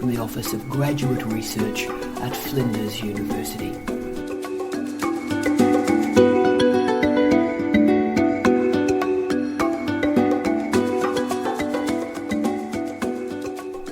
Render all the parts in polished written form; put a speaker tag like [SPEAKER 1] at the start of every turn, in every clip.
[SPEAKER 1] from the Office of Graduate Research at Flinders University.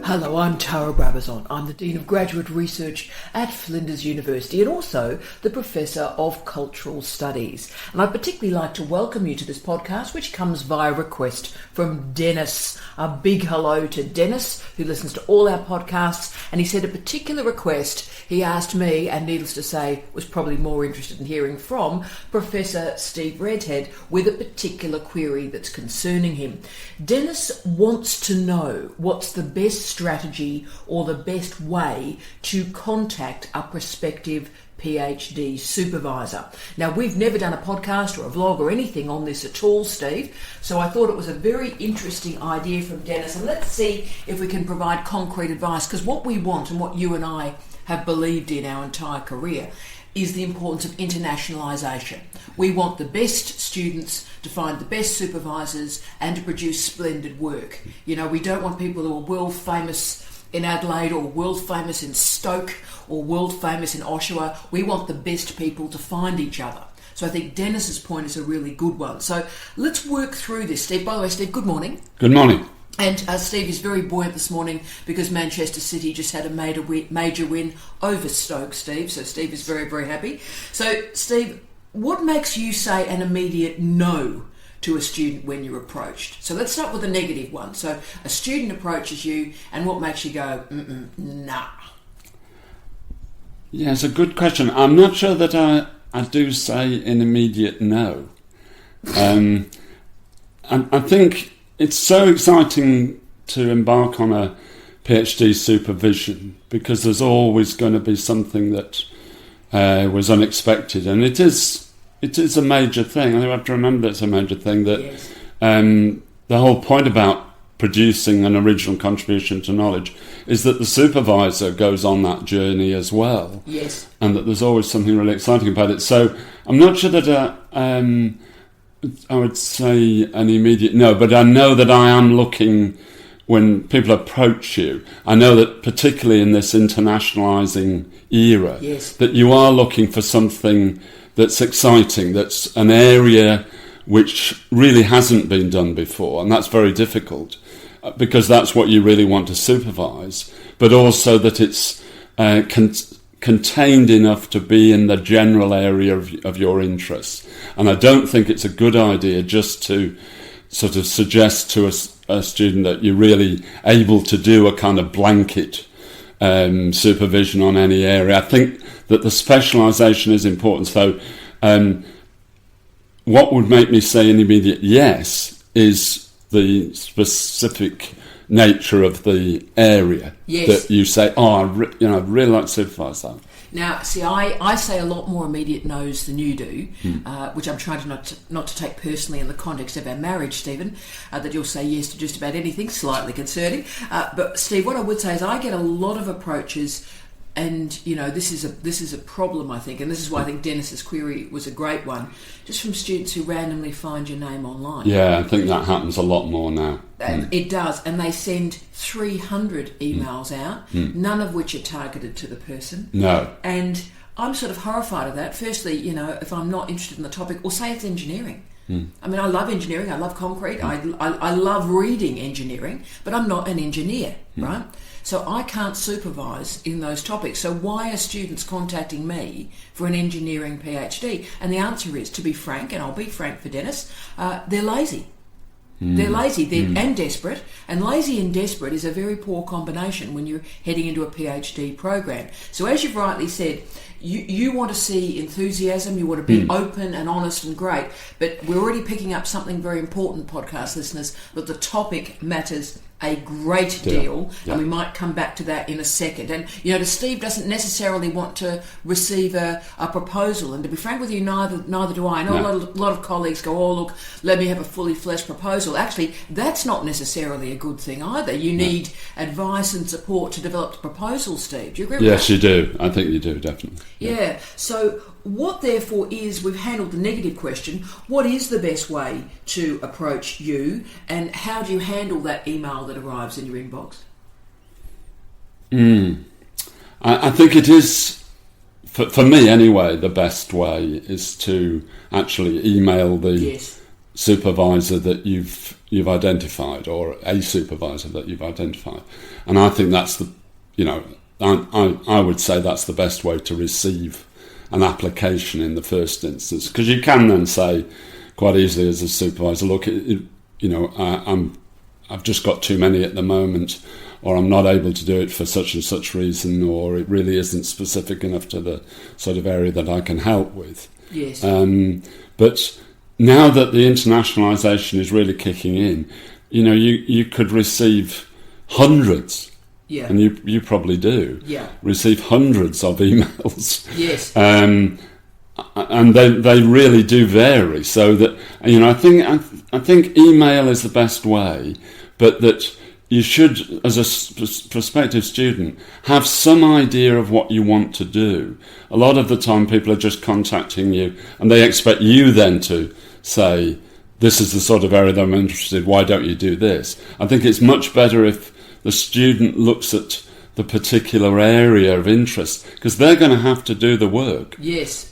[SPEAKER 1] Hello, I'm Tara Brabazon. I'm the Dean of Graduate Research at Flinders University and also the Professor of Cultural Studies. And I'd particularly like to welcome you to this podcast, which comes via request from Dennis. A big hello to Dennis, who listens to all our podcasts, and he said a particular request he asked me, and needless to say, was probably more interested in hearing from Professor Steve Redhead with a particular query that's concerning him. Dennis wants to know what's the best strategy or the best way to contact a prospective PhD supervisor. Now, we've never done a podcast or a vlog or anything on this at all, Steve, so I thought it was a very interesting idea from Dennis, and let's see if we can provide concrete advice, because what we want and what you and I have believed in our entire career is the importance of internationalisation. We want the best students to find the best supervisors and to produce splendid work. You know, we don't want people who are world famous in Adelaide or world famous in Stoke or world famous in Oshawa. We want the best people to find each other. So I think Dennis's point is a really good one. So let's work through this, Steve. By the way, Steve, good morning.
[SPEAKER 2] Good morning.
[SPEAKER 1] And Steve is very buoyant this morning because Manchester City just had a major win over Stoke, Steve. So Steve is very, very happy. So, Steve, what makes you say an immediate no to a student when you're approached? So let's start with a negative one. So a student approaches you, and what makes you go, nah?
[SPEAKER 2] Yeah, it's a good question. I'm not sure that I do say an immediate no. I think it's so exciting to embark on a PhD supervision because there's always going to be something that was unexpected, and it is a major thing. I think we have to remember it's a major thing that
[SPEAKER 1] yes.
[SPEAKER 2] The whole point about producing an original contribution to knowledge is that the supervisor goes on that journey as well.
[SPEAKER 1] Yes.
[SPEAKER 2] And that there's always something really exciting about it. So I'm not sure that I would say an immediate no, but I know that I am looking, when people approach you, I know that particularly in this internationalising era,
[SPEAKER 1] yes.
[SPEAKER 2] that you are looking for something that's exciting, that's an area which really hasn't been done before, and that's very difficult because that's what you really want to supervise, but also that it's contained enough to be in the general area of your interests. And I don't think it's a good idea just to sort of suggest to a student that you're really able to do a kind of blanket supervision on any area. I think that the specialisation is important. So what would make me say an immediate yes is the specific nature of the area
[SPEAKER 1] yes.
[SPEAKER 2] that you say, I'd really like to supervise that.
[SPEAKER 1] Now, see, I say a lot more immediate no's than you do, which I'm trying to not to take personally in the context of our marriage, Stephen, that you'll say yes to just about anything, slightly concerning. But, Steve, what I would say is I get a lot of approaches, and, you know, this is a problem, I think, and this is why I think Dennis's query was a great one, just from students who randomly find your name online.
[SPEAKER 2] Yeah, I think that happens a lot more now.
[SPEAKER 1] It does, and they send 300 emails out, none of which are targeted to the person.
[SPEAKER 2] No.
[SPEAKER 1] And I'm sort of horrified of that. Firstly, you know, if I'm not interested in the topic, or say it's engineering. I mean, I love engineering, I love concrete, I love reading engineering, but I'm not an engineer, right? So I can't supervise in those topics. So why are students contacting me for an engineering PhD? And the answer is, to be frank, and I'll be frank for Dennis, they're lazy. They're lazy and desperate, and lazy and desperate is a very poor combination when you're heading into a PhD program. So as you've rightly said, you want to see enthusiasm, you want to be open and honest and great, but we're already picking up something very important, podcast listeners, that the topic matters a great deal, and we might come back to that in a second. And, you know, Steve doesn't necessarily want to receive a proposal, and to be frank with you, neither do I. I know a lot of colleagues go, oh, look, let me have a fully fleshed proposal. Actually, that's not necessarily a good thing either. You need advice and support to develop the proposal, Steve. Do you agree with that?
[SPEAKER 2] Yes, you do. I think you do, definitely.
[SPEAKER 1] Yeah. So what therefore is, we've handled the negative question, what is the best way to approach you, and how do you handle that email that arrives in your inbox?
[SPEAKER 2] I think it is, for me anyway, the best way is to actually email the supervisor that you've identified, or a supervisor that you've identified. And I think that's I would say that's the best way to receive an application in the first instance, because you can then say quite easily as a supervisor, look, I've just got too many at the moment, or I'm not able to do it for such and such reason, or it really isn't specific enough to the sort of area that I can help with.
[SPEAKER 1] Yes.
[SPEAKER 2] But now that the internationalisation is really kicking in, you could receive hundreds.
[SPEAKER 1] Yeah.
[SPEAKER 2] And you probably do.
[SPEAKER 1] Yeah.
[SPEAKER 2] Receive hundreds of emails.
[SPEAKER 1] Yes.
[SPEAKER 2] And they really do vary. So that I think email is the best way, but that you should, as a prospective student, have some idea of what you want to do. A lot of the time, people are just contacting you, and they expect you then to say, "This is the sort of area that I'm interested in. Why don't you do this?" I think it's much better if the student looks at the particular area of interest, because they're going to have to do the work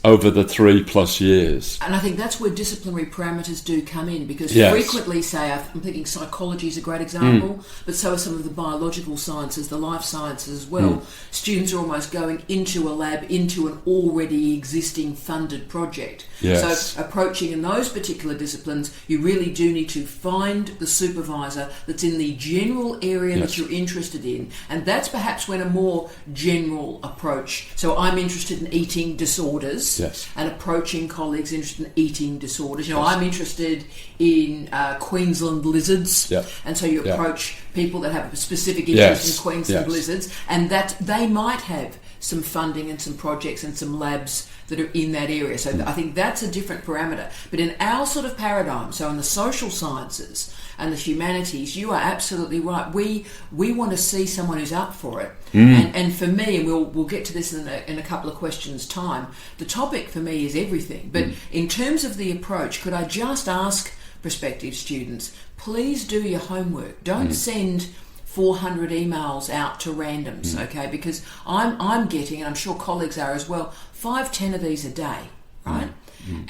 [SPEAKER 2] over the 3+ years.
[SPEAKER 1] And I think that's where disciplinary parameters do come in, because frequently, say, I'm thinking psychology is a great example, but so are some of the biological sciences, the life sciences as well. Students are almost going into a lab, into an already existing funded project. So approaching in those particular disciplines, you really do need to find the supervisor that's in the general area that you're interested in, and that's perhaps when a more general approach. So I'm interested in eating disorders, and approaching colleagues interested in eating disorders. I'm interested in Queensland lizards, and so you approach people that have a specific interest in Queensland lizards, and that they might have some funding and some projects and some labs that are in that area. So I think that's a different parameter. But in our sort of paradigm, so in the social sciences and the humanities, you are absolutely right. We want to see someone who's up for it. And for me, and we'll get to this in a couple of questions' time, the topic for me is everything. But in terms of the approach, could I just ask prospective students, please do your homework. Don't send 400 emails out to randoms, okay? Because I'm getting, and I'm sure colleagues are as well, 5-10 of these a day, right?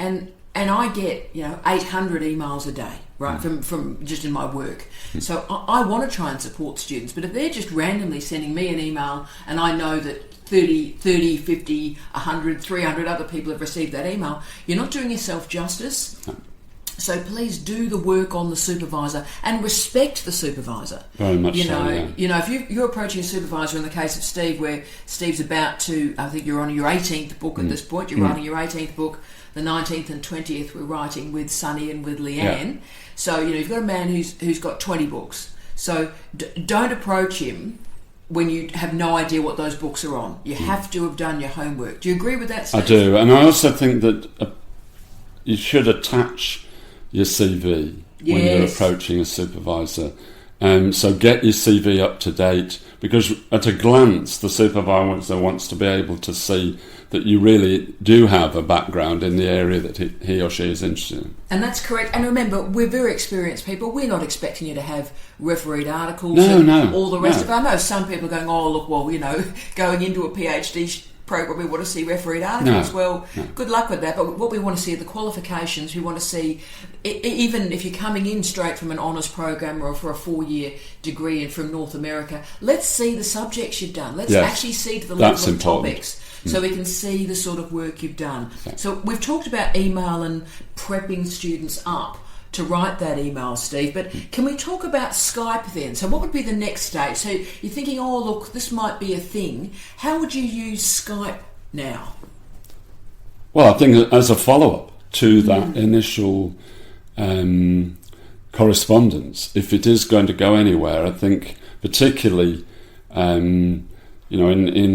[SPEAKER 1] And I get 800 emails a day, right, from just in my work. So I want to try and support students, but if they're just randomly sending me an email and I know that 30, 50, 100, 300 other people have received that email, you're not doing yourself justice. So please do the work on the supervisor and respect the supervisor.
[SPEAKER 2] Very much
[SPEAKER 1] if you're approaching a supervisor, in the case of Steve, where Steve's about to, I think you're on your 18th book at this point, you're writing your 18th book, the 19th and 20th we're writing with Sunny and with Leanne. So, you've got a man who's got 20 books. So don't approach him when you have no idea what those books are on. You have to have done your homework. Do you agree with that, Steve?
[SPEAKER 2] I do. And I also think that you should attach your CV when you're approaching a supervisor. So get your CV up to date, because at a glance the supervisor wants to be able to see that you really do have a background in the area that he or she is interested in.
[SPEAKER 1] And that's correct. And remember, we're very experienced people. We're not expecting you to have refereed articles all the rest of it. I know some people are going, going into a PhD program, we want to see refereed articles. Good luck with that. But what we want to see are the qualifications. We want to see, even if you're coming in straight from an honours program or for a 4-year degree and from North America, let's see the subjects you've done. Let's actually see to the level of topics, so we can see the sort of work you've done. So we've talked about email and prepping students up to write that email, Steve, but can we talk about Skype then? So what would be the next stage? So you're thinking, this might be a thing. How would you use Skype now?
[SPEAKER 2] Well, I think as a follow-up to that initial correspondence, if it is going to go anywhere, I think particularly in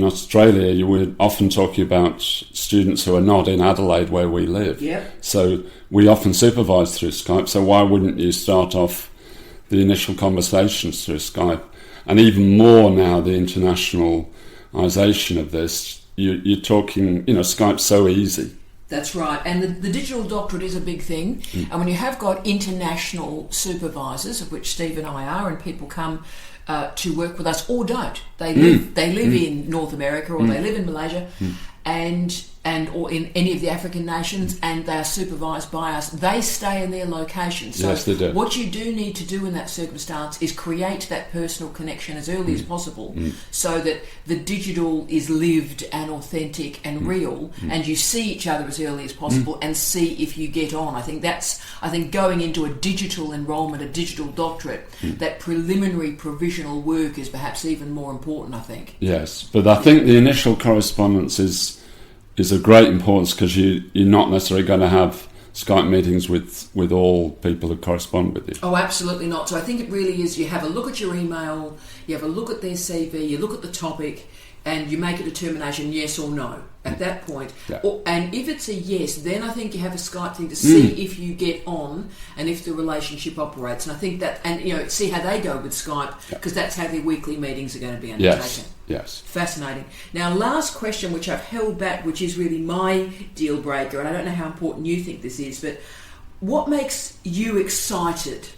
[SPEAKER 2] Australia, you were often talking about students who are not in Adelaide where we live. So we often supervise through Skype, so why wouldn't you start off the initial conversations through Skype? And even more now, the internationalisation of this, you're talking, Skype's so easy.
[SPEAKER 1] That's right, and the digital doctorate is a big thing, and when you have got international supervisors, of which Steve and I are, and people come to work with us, or don't. They live in North America, or they live in Malaysia, and or in any of the African nations, and they are supervised by us. They stay in their location. So
[SPEAKER 2] yes, they do.
[SPEAKER 1] What you do need to do in that circumstance is create that personal connection as early as possible, so that the digital is lived and authentic and real, and you see each other as early as possible and see if you get on. I think going into a digital enrolment, a digital doctorate, that preliminary provisional work is perhaps even more important, I think.
[SPEAKER 2] Yes, but I think the initial correspondence is of great importance, because you're not necessarily going to have Skype meetings with all people who correspond with you.
[SPEAKER 1] Oh, absolutely not. So I think it really is, you have a look at your email, you have a look at their CV, you look at the topic, and you make a determination, yes or no, at that point.
[SPEAKER 2] Yeah.
[SPEAKER 1] And if it's a yes, then I think you have a Skype thing to see if you get on and if the relationship operates. And I think that, and see how they go with Skype, because that's how their weekly meetings are going to be undertaken.
[SPEAKER 2] Yes.
[SPEAKER 1] Fascinating. Now, last question, which I've held back, which is really my deal breaker, and I don't know how important you think this is, but what makes you excited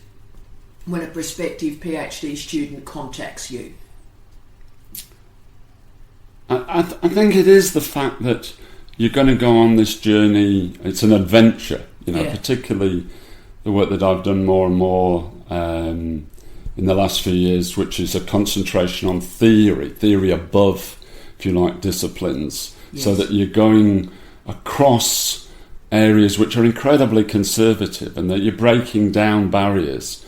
[SPEAKER 1] when a prospective PhD student contacts you?
[SPEAKER 2] I think it is the fact that you're going to go on this journey. It's an adventure, particularly the work that I've done more and more in the last few years, which is a concentration on theory above, if you like, disciplines, so that you're going across areas which are incredibly conservative, and that you're breaking down barriers.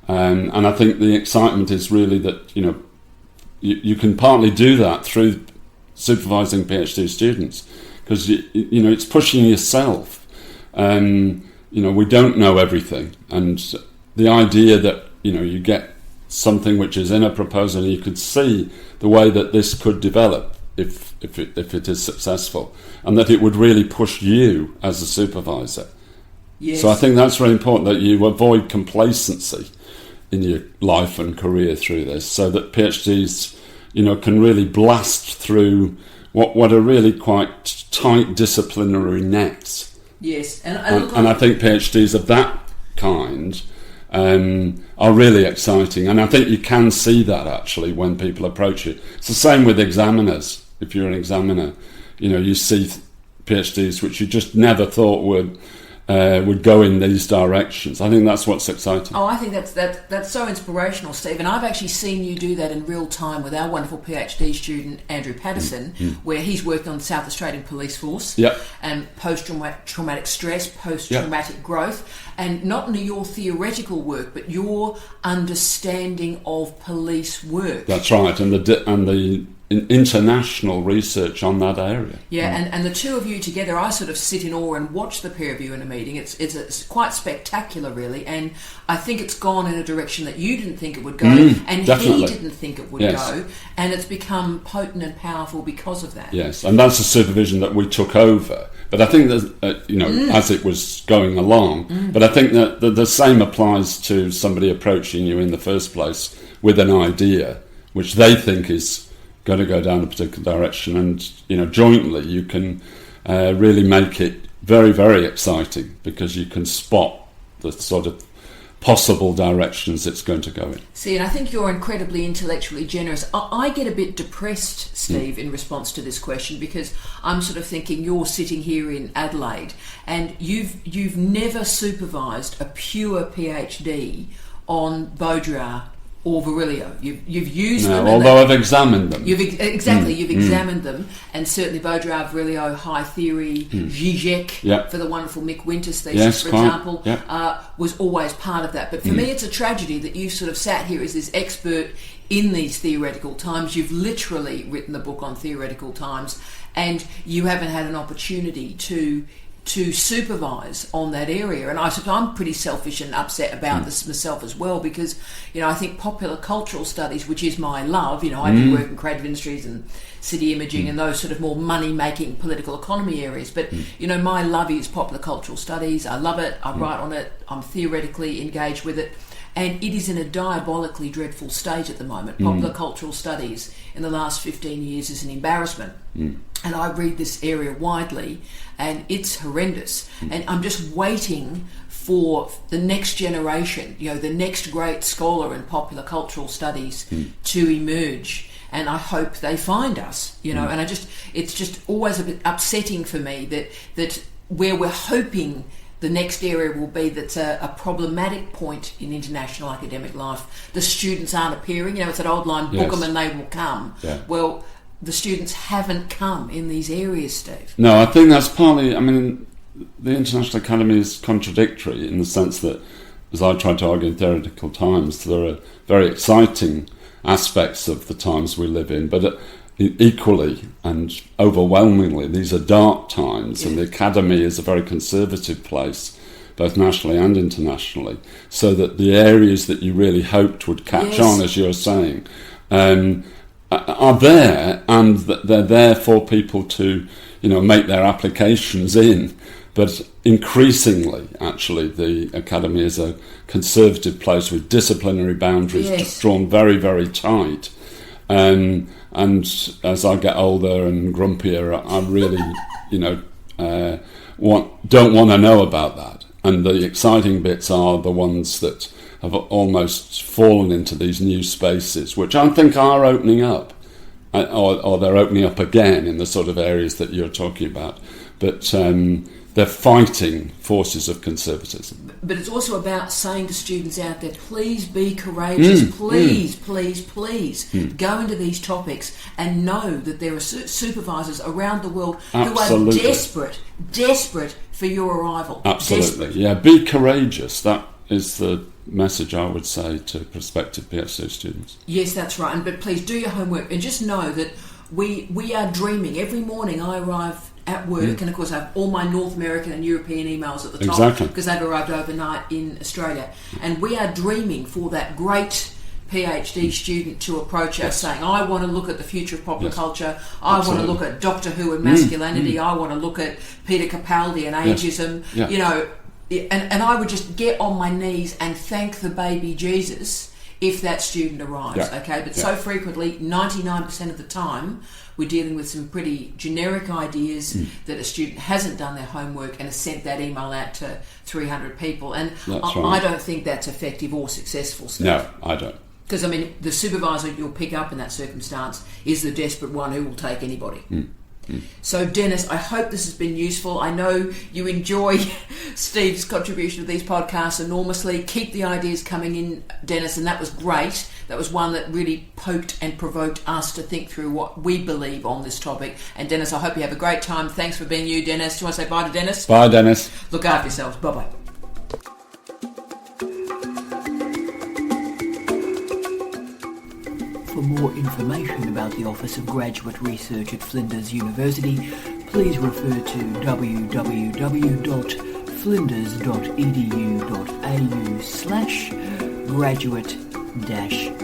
[SPEAKER 2] And I think the excitement is really that, you can partly do that through supervising PhD students, because it's pushing yourself. We don't know everything, and the idea that you get something which is in a proposal, and you could see the way that this could develop if it is successful, and that it would really push you as a supervisor.
[SPEAKER 1] Yes.
[SPEAKER 2] So I think that's very important, that you avoid complacency in your life and career through this, so that PhDs can really blast through what are really quite tight disciplinary nets.
[SPEAKER 1] Yes, and
[SPEAKER 2] I think PhDs of that kind are really exciting, and I think you can see that actually when people approach you. It's the same with examiners. If you're an examiner, you see PhDs which you just never thought would go in these directions. I think that's what's exciting.
[SPEAKER 1] Oh, I think that's so inspirational, Steve. And I've actually seen you do that in real time with our wonderful PhD student, Andrew Patterson, where he's worked on the South Australian Police Force and post-traumatic stress, post-traumatic growth, and not only your theoretical work, but your understanding of police work.
[SPEAKER 2] That's right, and the international research on that area.
[SPEAKER 1] Yeah, and the two of you together, I sort of sit in awe and watch the peer review in a meeting. It's quite spectacular, really, and I think it's gone in a direction that you didn't think it would go, and
[SPEAKER 2] definitely.
[SPEAKER 1] he didn't think it would go, and it's become potent and powerful because of that.
[SPEAKER 2] Yes, and that's the supervision that we took over. But I think that, as it was going along, but I think that the same applies to somebody approaching you in the first place with an idea which they think is going to go down a particular direction, and jointly you can really make it very, very exciting, because you can spot the sort of possible directions it's going to go in.
[SPEAKER 1] See, and I think you're incredibly intellectually generous. I get a bit depressed, Steve, in response to this question, because I'm sort of thinking you're sitting here in Adelaide and you've never supervised a pure PhD on Baudrillard or Virilio. You've used them.
[SPEAKER 2] Although I've examined them.
[SPEAKER 1] You've examined them, and certainly Baudrillard, Virilio, high theory, Zizek for the wonderful Mick Winter's thesis, for example, was always part of that. But for me, it's a tragedy that you sort of sat here as this expert in these theoretical times. You've literally written the book on theoretical times, and you haven't had an opportunity to supervise on that area. And I'm pretty selfish and upset about this myself as well, because I think popular cultural studies, which is my love, I do work in creative industries and city imaging and those sort of more money making political economy areas, but my love is popular cultural studies. I love it, I write on it, I'm theoretically engaged with it, and it is in a diabolically dreadful state at the moment. Popular cultural studies in the last 15 years is an embarrassment. And I read this area widely, and it's horrendous. And I'm just waiting for the next generation, the next great scholar in popular cultural studies to emerge. And I hope they find us, and it's just always a bit upsetting for me that where we're hoping the next area will be that's a problematic point in international academic life, the students aren't appearing. It's that old line, book them and they will come.
[SPEAKER 2] Yeah.
[SPEAKER 1] Well, the students haven't come in these areas, Steve.
[SPEAKER 2] No, I think that's partly, the International Academy is contradictory in the sense that, as I tried to argue in Theoretical Times, there are very exciting aspects of the times we live in, but equally and overwhelmingly, these are dark times, and the Academy is a very conservative place, both nationally and internationally, so that the areas that you really hoped would catch on, as you're saying, are there, and they're there for people to, make their applications in. But increasingly, actually, the Academy is a conservative place with disciplinary boundaries drawn very, very tight. And as I get older and grumpier, I really, don't want to know about that. And the exciting bits are the ones that have almost fallen into these new spaces, which I think are opening up, or they're opening up again in the sort of areas that you're talking about. But they're fighting forces of conservatism.
[SPEAKER 1] But it's also about saying to students out there, please be courageous, please go into these topics and know that there are supervisors around the world who are desperate for your arrival.
[SPEAKER 2] Absolutely, be courageous. That is the message I would say to prospective PhD students.
[SPEAKER 1] Yes, that's right. But please do your homework and just know that we are dreaming. Every morning I arrive at work, and of course I have all my North American and European emails at the top because they've arrived overnight in Australia, and we are dreaming for that great PhD student to approach us saying, I want to look at the future of popular culture, I want to look at Doctor Who and masculinity, I want to look at Peter Capaldi and ageism, and I would just get on my knees and thank the baby Jesus if that student arrives, but so frequently, 99% of the time, we're dealing with some pretty generic ideas that a student hasn't done their homework and has sent that email out to 300 people. And I don't think that's effective or successful, Steve.
[SPEAKER 2] No, I don't.
[SPEAKER 1] Because, the supervisor you'll pick up in that circumstance is the desperate one who will take anybody. So, Dennis, I hope this has been useful. I know you enjoy Steve's contribution to these podcasts enormously. Keep the ideas coming in, Dennis, and that was great. That was one that really poked and provoked us to think through what we believe on this topic. And, Dennis, I hope you have a great time. Thanks for being you, Dennis. Do you want to say bye to Dennis?
[SPEAKER 2] Bye, Dennis.
[SPEAKER 1] Look after yourselves. Bye-bye. For more information about the Office of Graduate Research at Flinders University, please refer to www.flinders.edu.au/graduate-research.